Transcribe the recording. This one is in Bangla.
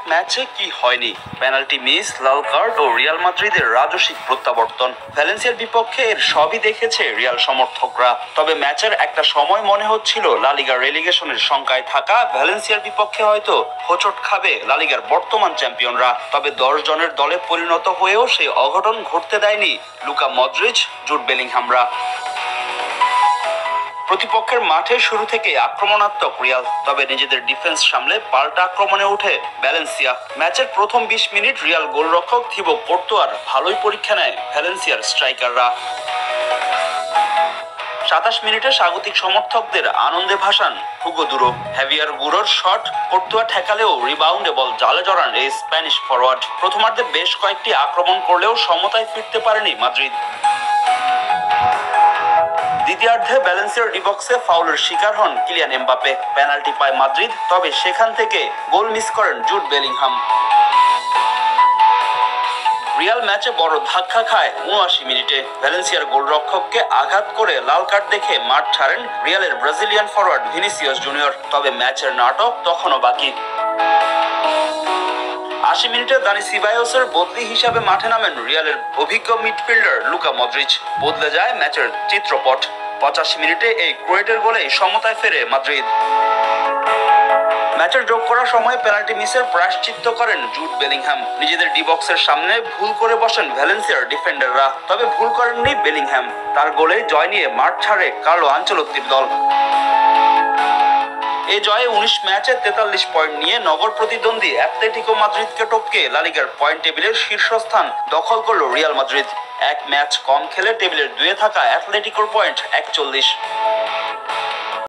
ম্যাচে কি হয়নি, পেনাল্টি মিস, লাল কার্ড ও রিয়াল মাদ্রিদের রাজস্বিক প্রত্যাবর্তন। ভ্যালেন্সিয়ার বিপক্ষে এর সবই দেখেছে রিয়াল সমর্থকরা। তবে ম্যাচের একটা সময় মনে হচ্ছিল লা লিগার রেলিগেশনের শঙ্কায় থাকা ভ্যালেন্সিয়ার বিপক্ষে হয়তো হোঁচট খাবে লা লিগার বর্তমান চ্যাম্পিয়নরা। তবে 10 জনের দলে পরিণত হয়েও সেই অঘটন ঘটতে দেয়নি লুকা মদ্রিচ, জুড বেলিংহামরা। প্রতিপক্ষের মাঠে শুরু থেকে আক্রমণাত্মক রিয়াল, তবে নিজেদের ডিফেন্স সামলে পাল্টা আক্রমণে ওঠে ভ্যালেন্সিয়া। ম্যাচের প্রথম 20 মিনিট রিয়াল গোলরক্ষক থিবো কোর্তোয়ার ভালোই পরীক্ষা নেয় ভ্যালেন্সিয়ার স্ট্রাইকাররা। 27 মিনিটে স্বাগতিক সমর্থকদের আনন্দে ভাসান হুগো দুরো। হ্যাভিয়ার গুরোর শট কোর্তোয়া ঠেকালেও রিবাউন্ডে বল জালে জড়ান এই স্প্যানিশ ফরওয়ার্ড। প্রথমার্ধে বেশ কয়েকটি আক্রমণ করলেও সমতায় ফিরতে পারেনি মাদ্রিদ। দ্বিতীয়ার্ধে ভ্যালেন্সিয়ার ডিবক্সে ফাউলের শিকার হন কিলিয়ান এমবাপে। পেনাল্টি পায় মাদ্রিদ, তবে সেখান থেকে গোল মিস করেন জুড বেলিংহাম। রিয়াল ম্যাচে বড় ধাক্কা খায় 79 মিনিটে। ভ্যালেন্সিয়ার গোলরক্ষককে আঘাত করে লাল কার্ড দেখে মাঠ ছাড়েন রিয়ালের ব্রাজিলিয়ান ফরওয়ার্ড ভিনিসিয়াস জুনিয়র। তবে ম্যাচের নাটক তখনও বাকি। 80 মিনিটে দানি সিবায়োসের বদলি হিসাবে মাঠে নামেন রিয়ালের অভিজ্ঞ মিডফিল্ডার লুকা মদ্রিচ। বদলে যায় ম্যাচের চিত্রপট। 85 মিনিটে এই ক্রোয়েটের গোলে সমতায় ফেরে মাদ্রিদ। ম্যাচের যোগ করার সময় পেনাল্টি মিসের প্রায়শ্চিত্ত করেন জুড বেলিংহাম। নিজেদের ডিবক্সের সামনে ভুল করে বসেন ভ্যালেন্সিয়ার ডিফেন্ডাররা, তবে ভুল করেননি বেলিংহাম। তার গোলে জয় নিয়ে মাঠ ছাড়ে কার্লো আনচেলত্তির দল। এই জয়ে 19 ম্যাচে 43 পয়েন্ট নিয়ে নগর প্রতিদ্বন্দ্বী অ্যাটলেটিকো মাদ্রিদকে টপকে লা লিগার পয়েন্ট টেবিলের শীর্ষস্থান দখল করল রিয়াল মাদ্রিদ। এক ম্যাচ কম খেলে টেবিলের 2-এ থাকা অ্যাটলেটিকোর পয়েন্ট 41।